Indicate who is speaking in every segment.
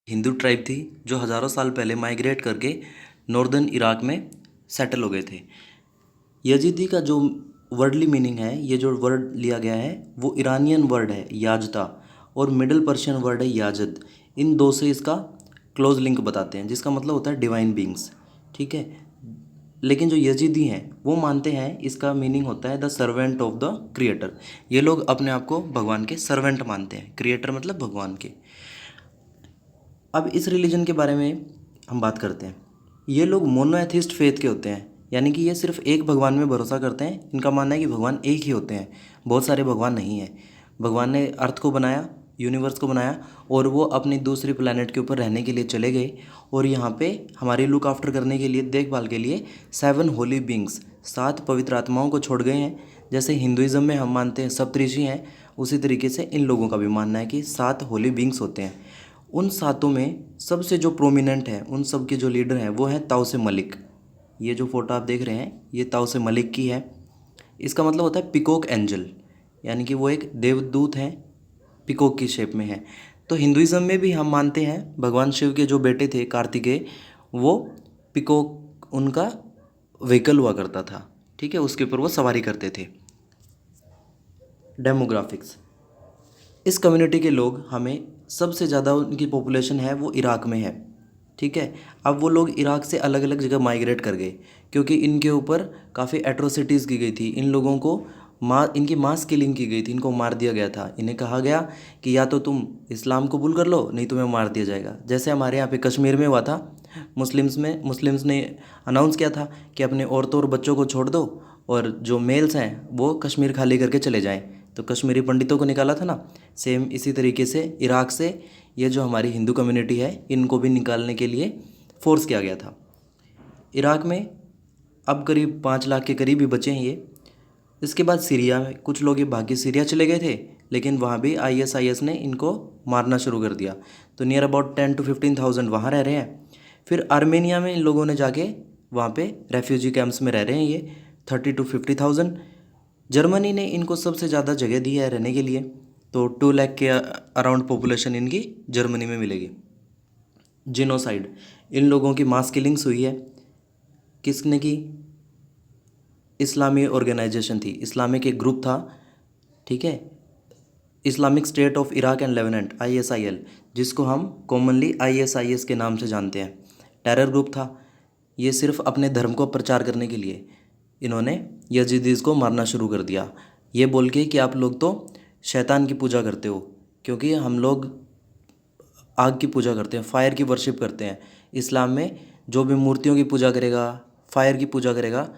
Speaker 1: Hindu tribe थी जो हज़ारों साल पहले माइग्रेट करके नॉर्दर्न इराक में सेटल हो गए थे। यजीदी का जो वर्डली मीनिंग है, ये जो वर्ड लिया गया है वो ईरानियन वर्ड है याजदा और मिडल पर्शियन वर्ड है याजद। इन दो से इसका क्लोज लिंक बताते हैं, जिसका मतलब होता है डिवाइन बींग्स। ठीक है, लेकिन जो यजीदी हैं वो मानते हैं इसका मीनिंग होता है the servant of the creator. ये लोग अपने आप को भगवान के सर्वेंट मानते हैं, क्रिएटर मतलब भगवान के। अब इस रिलीजन के बारे में हम बात करते हैं। ये लोग मोनोएथिस्ट फेथ के होते हैं, यानी कि ये सिर्फ एक भगवान में भरोसा करते हैं। इनका मानना है कि भगवान एक ही होते हैं, बहुत सारे भगवान नहीं हैं। भगवान ने अर्थ को बनाया, यूनिवर्स को बनाया, और वो अपनी दूसरी प्लैनेट के ऊपर रहने के लिए चले गए। और यहाँ पे हमारी लुक आफ्टर करने के लिए, देखभाल के लिए 7 होली बींग्स, 7 पवित्र आत्माओं को छोड़ गए हैं। जैसे हिंदुइज्म में हम मानते हैं सप्तऋषि हैं, उसी तरीके से इन लोगों का भी मानना है कि 7 होली बींग्स होते हैं। उन सातों में सबसे जो प्रोमिनेंट है, उन सब के जो लीडर हैं वो हैं ताऊ से मलिक। ये जो फोटो आप देख रहे हैं ये ताऊ से मलिक की है। इसका मतलब होता है पिकॉक एंजल, यानी कि वो एक देवदूत हैं, पिकॉक की शेप में है। तो हिंदुइज्म में भी हम मानते हैं भगवान शिव के जो बेटे थे कार्तिकेय, वो पिकॉक उनका व्हीकल हुआ करता था। ठीक है, उसके ऊपर वो सवारी करते थे। डेमोग्राफिक्स, इस कम्युनिटी के लोग, हमें सबसे ज़्यादा उनकी पॉपुलेशन है वो इराक में है। ठीक है, अब वो लोग इराक से अलग अलग जगह माइग्रेट कर गए क्योंकि इनके ऊपर काफ़ी एट्रोसिटीज़ की गई थी। इन लोगों को इनकी मास किलिंग की गई थी, इनको मार दिया गया था। इन्हें कहा गया कि या तो तुम इस्लाम कबूल कर लो, नहीं तुम्हें मार दिया जाएगा। जैसे हमारे यहाँ पे कश्मीर में हुआ था, मुस्लिम्स ने अनाउंस किया था कि अपने औरतों और बच्चों को छोड़ दो और जो मेल्स हैं वो कश्मीर खाली करके चले जाएं। तो कश्मीरी पंडितों को निकाला था ना, सेम इसी तरीके से इराक से ये जो हमारी हिंदू कम्युनिटी है इनको भी निकालने के लिए फोर्स किया गया था। इराक में अब करीब 5 लाख के करीब ही बचे हैं ये। इसके बाद सीरिया में कुछ लोग ये भाग के सीरिया चले गए थे, लेकिन वहाँ भी ISIS ने इनको मारना शुरू कर दिया। तो नियर अबाउट 10 to 15,000 वहाँ रह रहे हैं। फिर आर्मेनिया में इन लोगों ने जाके वहाँ पे रेफ्यूजी कैंप्स में रह रहे हैं ये 30 to 50,000। जर्मनी ने इनको सबसे ज़्यादा जगह दी है रहने के लिए, तो 2 लाख के अराउंड पॉपुलेशन इनकी जर्मनी में मिलेगी। जिनोसाइड, इन लोगों की मास किलिंग्स हुई है। किसने की? इस्लामी ऑर्गेनाइजेशन थी, इस्लामिक एक ग्रुप था। ठीक है, Islamic state of Iraq and Levant ISIL, जिसको हम कॉमनली ISIS के नाम से जानते हैं, टेरर ग्रुप था। ये सिर्फ अपने धर्म को प्रचार करने के लिए इन्होंने यजीदीज़ को मारना शुरू कर दिया, ये बोल के कि आप लोग तो शैतान की पूजा करते हो, क्योंकि हम लोग आग की पूजा करते हैं, फायर की वर्शिप करते हैं। इस्लाम में जो भी मूर्तियों की पूजा करेगा, फायर की पूजा करेगा,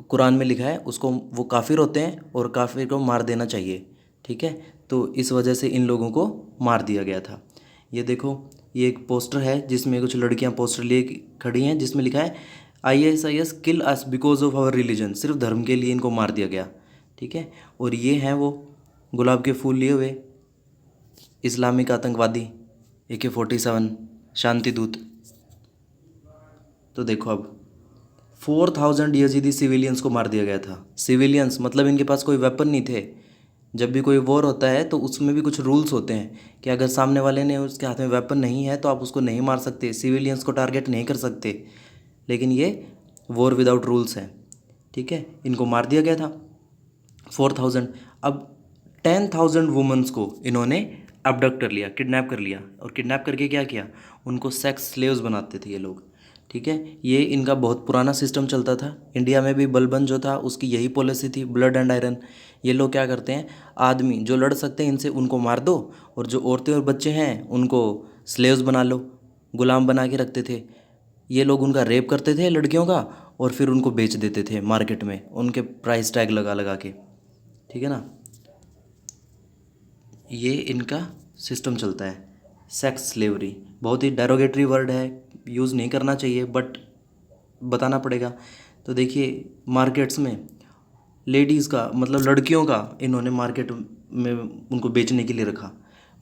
Speaker 1: कुरान में लिखा है उसको वो काफिर होते हैं और काफिर को मार देना चाहिए। ठीक है, तो इस वजह से इन लोगों को मार दिया गया था। ये देखो, ये एक पोस्टर है जिसमें कुछ लड़कियां पोस्टर लिए खड़ी हैं, जिसमें लिखा है ISIS kill us because of our religion. सिर्फ धर्म के लिए इनको मार दिया गया। ठीक है, और ये हैं वो गुलाब के फूल लिए हुए इस्लामिक आतंकवादी AK-47 शांति दूत। तो देखो, अब 4,000 यजीदी सिविलियंस को मार दिया गया था। सिविलियंस मतलब इनके पास कोई वेपन नहीं थे। जब भी कोई वॉर होता है तो उसमें भी कुछ रूल्स होते हैं कि अगर सामने वाले ने, उसके हाथ में वेपन नहीं है तो आप उसको नहीं मार सकते, सिविलियंस को टारगेट नहीं कर सकते। लेकिन ये वॉर विदाउट रूल्स है। ठीक है, इनको मार दिया गया था 4,000। अब 10,000 वुमेंस को इन्होंने अबडक्ट कर लिया, किडनैप कर लिया, और किडनैप करके क्या किया, उनको सेक्स स्लेव्स बनाते थे ये लोग। ठीक है, ये इनका बहुत पुराना सिस्टम चलता था। इंडिया में भी बलबन जो था उसकी यही पॉलिसी थी, ब्लड एंड आयरन। ये लोग क्या करते हैं, आदमी जो लड़ सकते हैं इनसे उनको मार दो, और जो औरतें और बच्चे हैं उनको स्लेव्स बना लो, गुलाम बना के रखते थे। ये लोग उनका रेप करते थे लड़कियों का, और फिर उनको बेच देते थे मार्केट में उनके प्राइस टैग लगा लगा के। ठीक है ना, ये इनका सिस्टम चलता है। सेक्स स्लेवरी बहुत ही डेरोगेटरी वर्ड है, यूज़ नहीं करना चाहिए, बट बताना पड़ेगा। तो देखिए, मार्केट्स में लेडीज़ का मतलब लड़कियों का इन्होंने मार्केट में उनको बेचने के लिए रखा।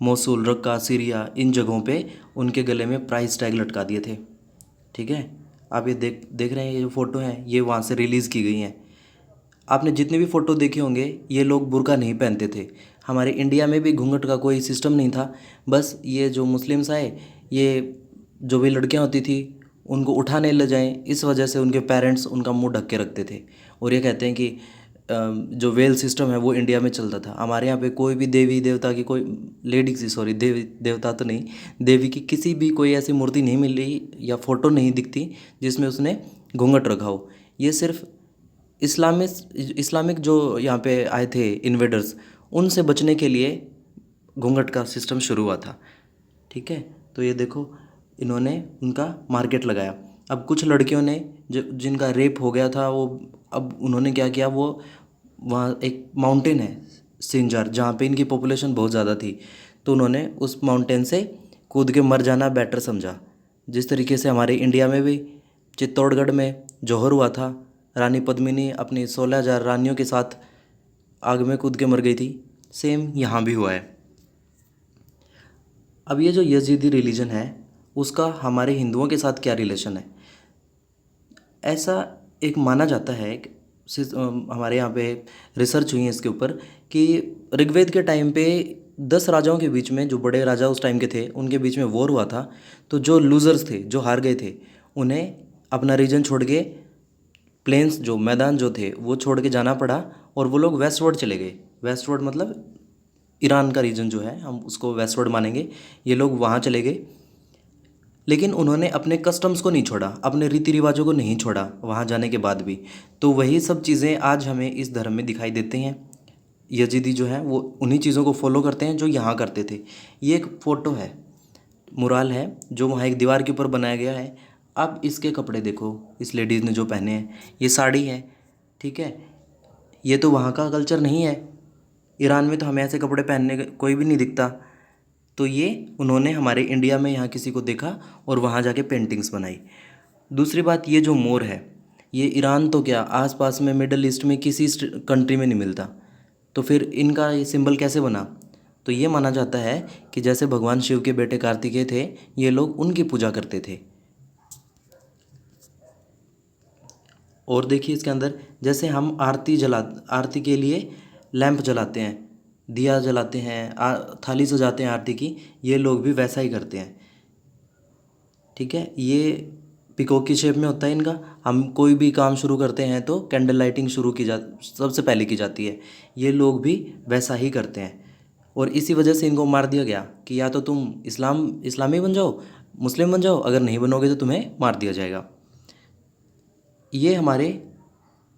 Speaker 1: मोसूल, रक्का, सीरिया, इन जगहों पे उनके गले में प्राइस टैग लटका दिए थे। ठीक है, आप ये देख देख रहे हैं, ये जो फ़ोटो हैं ये वहाँ से रिलीज़ की गई हैं। आपने जितने भी फ़ोटो देखे होंगे ये लोग बुर्का नहीं पहनते थे। हमारे इंडिया में भी घूंघट का कोई सिस्टम नहीं था। बस ये जो मुस्लिम्स आए, ये जो भी लड़कियां होती थी उनको उठाने ले जाएं, इस वजह से उनके पेरेंट्स उनका मुंह ढक के रखते थे। और ये कहते हैं कि जो वेल सिस्टम है वो इंडिया में चलता था। हमारे यहाँ पे कोई भी देवी देवता की कोई लेडी की, सॉरी देवी देवता तो नहीं, देवी की किसी भी कोई ऐसी मूर्ति नहीं मिल रही या फ़ोटो नहीं दिखती जिसमें उसने घूंघट रखा हो। ये सिर्फ इस्लामिक जो यहाँ पे आए थे इन्वेडर्स, उनसे बचने के लिए घूंघट का सिस्टम शुरू हुआ था। ठीक है, तो ये देखो इन्होंने उनका मार्केट लगाया। अब कुछ लड़कियों ने जो जिनका रेप हो गया था, वो अब उन्होंने क्या किया, वो वहाँ एक माउंटेन है सिंजार, जहाँ पे इनकी पॉपुलेशन बहुत ज़्यादा थी, तो उन्होंने उस माउंटेन से कूद के मर जाना बेटर समझा। जिस तरीके से हमारे इंडिया में भी चित्तौड़गढ़ में जौहर हुआ था, रानी पद्मिनी अपनी 16,000 रानियों के साथ आग में कूद के मर गई थी, सेम यहाँ भी हुआ है। अब ये जो यजीदी रिलीजन है उसका हमारे हिंदुओं के साथ क्या रिलेशन है? ऐसा एक माना जाता है कि हमारे यहाँ पे रिसर्च हुई है इसके ऊपर कि ऋग्वेद के टाइम पे 10 राजाओं के बीच में, जो बड़े राजा उस टाइम के थे, उनके बीच में वॉर हुआ था। तो जो लूज़र्स थे, जो हार गए थे, उन्हें अपना रीजन छोड़ के, प्लेन्स जो मैदान जो थे वो छोड़ के जाना पड़ा, और वो लोग वेस्टवर्ड चले गए। वेस्टवर्ड मतलब ईरान का रीजन जो है, हम उसको वेस्टवर्ड मानेंगे। ये लोग वहाँ चले गए, लेकिन उन्होंने अपने कस्टम्स को नहीं छोड़ा, अपने रीति रिवाजों को नहीं छोड़ा वहाँ जाने के बाद भी। तो वही सब चीज़ें आज हमें इस धर्म में दिखाई देती हैं। यजीदी जो है वो उन्हीं चीज़ों को फॉलो करते हैं जो यहाँ करते थे। ये एक फ़ोटो है, मुराल है, जो वहाँ एक दीवार के ऊपर बनाया गया है। अब इसके कपड़े देखो, इस लेडीज़ ने जो पहने हैं, ये साड़ी है। ठीक है, ये तो वहाँ का कल्चर नहीं है। ईरान में तो हमें ऐसे कपड़े पहनने कोई भी नहीं दिखता। तो ये उन्होंने हमारे इंडिया में यहाँ किसी को देखा और वहाँ जाके पेंटिंग्स बनाई। दूसरी बात, ये जो मोर है, ये ईरान तो क्या, आसपास में मिडल ईस्ट में किसी कंट्री में नहीं मिलता। तो फिर इनका ये सिंबल कैसे बना? तो ये माना जाता है कि जैसे भगवान शिव के बेटे कार्तिकेय थे, ये लोग उनकी पूजा करते थे। और देखिए इसके अंदर, जैसे हम आरती के लिए लैंप जलाते हैं, दिया जलाते हैं, थाली सजाते हैं आरती की, ये लोग भी वैसा ही करते हैं। ठीक है, ये पिकॉक की शेप में होता है इनका। हम कोई भी काम शुरू करते हैं तो कैंडल लाइटिंग सबसे पहले की जाती है। ये लोग भी वैसा ही करते हैं, और इसी वजह से इनको मार दिया गया कि या तो तुम इस्लामी बन जाओ, मुस्लिम बन जाओ, अगर नहीं बनोगे तो तुम्हें मार दिया जाएगा। ये हमारे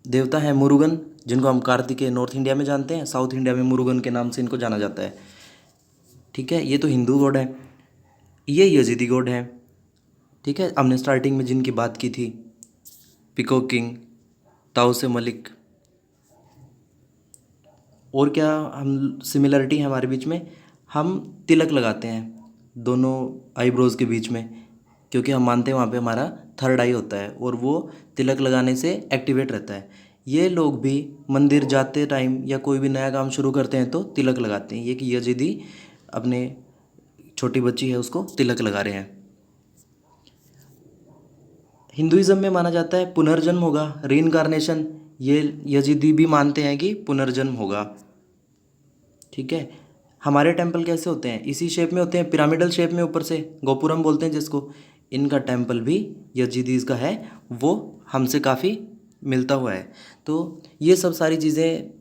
Speaker 1: देवता हैं मुरुगन, जिनको हम कार्तिकेय नॉर्थ इंडिया में जानते हैं, साउथ इंडिया में मुरुगन के नाम से इनको जाना जाता है। ठीक है, ये तो हिंदू गॉड है। ये यजीदी गॉड है। ठीक है, हमने स्टार्टिंग में जिनकी बात की थी, पीकॉक किंग, ताऊ से मलिक। और क्या हम सिमिलरिटी है हमारे बीच में? हम तिलक लगाते हैं दोनों आईब्रोज़ के बीच में, क्योंकि हम मानते हैं वहाँ पे हमारा थर्ड आई होता है, और वो तिलक लगाने से एक्टिवेट रहता है। ये लोग भी मंदिर जाते टाइम या कोई भी नया काम शुरू करते हैं तो तिलक लगाते हैं। ये कि यजीदी अपने छोटी बच्ची है उसको तिलक लगा रहे हैं। हिंदुइज्म में माना जाता है पुनर्जन्म होगा, रीइंकार्नेशन। ये यजीदी भी मानते हैं कि पुनर्जन्म होगा। ठीक है, हमारे टेंपल कैसे होते हैं? इसी शेप में होते हैं, पिरामिडल शेप में, ऊपर से गोपुरम बोलते हैं जिसको। इनका टेंपल भी यजीदीज़ का है, वो हमसे काफ़ी मिलता हुआ है। तो ये सब सारी चीज़ें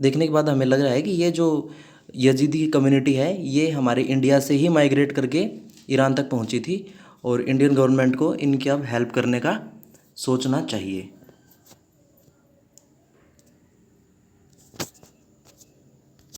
Speaker 1: देखने के बाद हमें लग रहा है कि ये जो यजीदी कम्युनिटी है, ये हमारे इंडिया से ही माइग्रेट करके ईरान तक पहुंची थी, और इंडियन गवर्नमेंट को इनकी अब हेल्प करने का सोचना चाहिए।